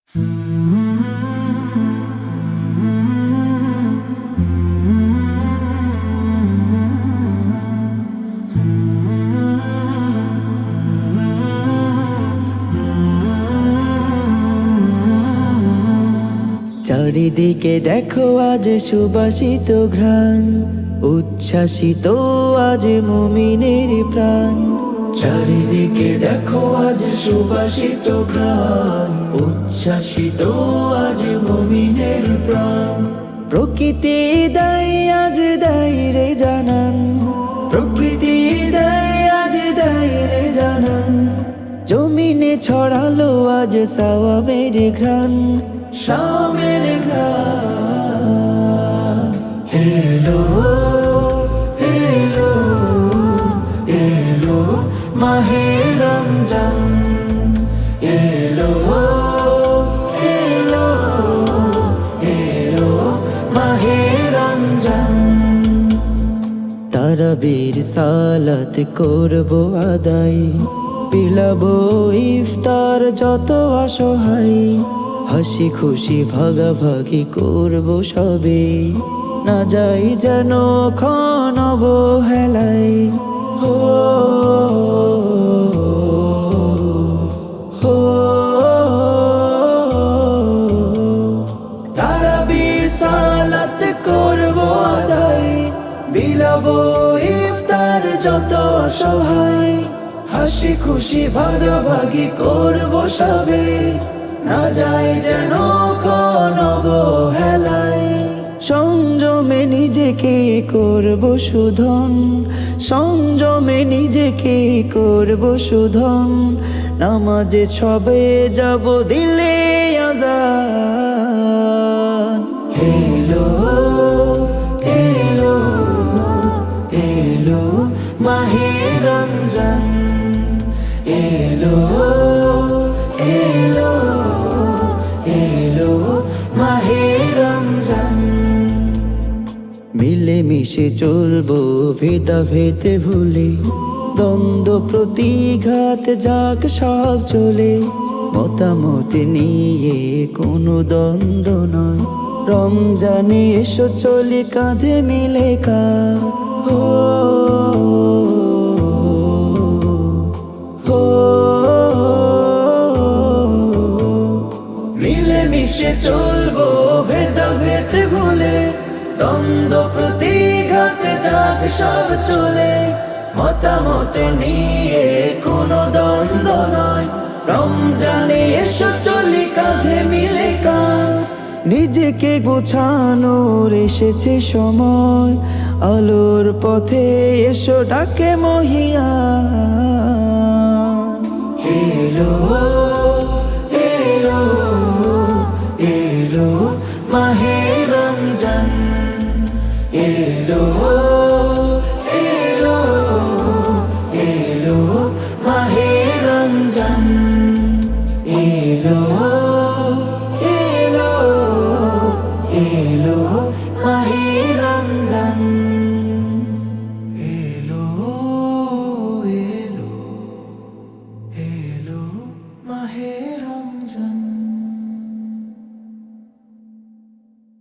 চারিদিকে দেখো আজ সুবাসিত ঘ্রাণ, উচ্ছ্বাসিত আজ মুমিনের প্রাণ। চারিদিকে দেখো আজ সুবাসিত ঘ্রাণ, উচ্ছ্বাসিত আজ মুমিনের প্রাণ। প্রকৃতি দেয় আজ দেয় রে জানান, প্রকৃতি দেয় আজ দেয় রে জানান। জমিনে ছড়ালো আজ সাওয়াবের ঘ্রাণ, শামের ঘ্রাণ। এলো এলো এলো মাহে রমজান, এলো এলো এলো মাহে রমজান। তারাবির সালাত করবো আদায়, বিলাবো ইফতার যত অসহায়। হাসি খুশি ভাগাভাগি করবো সবে, না যাই যেন ক্ষণ অবহেলায়। হো হো তারাবির সালাত করবো আদায়, বিলাবো ইফতার যত অসহায়। হাসি খুশি ভাগাভাগি করবো সবে, না যায় যেন ক্ষণ অবহেলায়। সংযমে নিজেকে করবো শুধন, সংযমে নিজেকে করবো শুধন। নামাজে সবে যাব দিলে আযান। এলো এলো এলো মাহে রমজান, এলো এলো এলো মাহে রমজান। মিলে মিশে চলবো ভেদাভেদ ভুলে, দ্বন্দ্ব প্রতিঘাত যাক সব চলে। মতামত নিয়ে কোনো দ্বন্দ্ব নয়, রমজানে এসো চলে কাঁধে মিলে কাঁধ। ও মিশে চলবো ভেদাভেদ ভুলে, দ্বন্দ্ব প্রতিঘাত যাক সব চলে। মতামত নিয়ে কোনো দ্বন্দ্ব নয়, রমজানে এসো চলি কাঁধে মিলে কাঁধ। নিজেকে গোছানোর এসেছে সময়, আলোর পথে এসো ডাকে মহিয়ান। এলো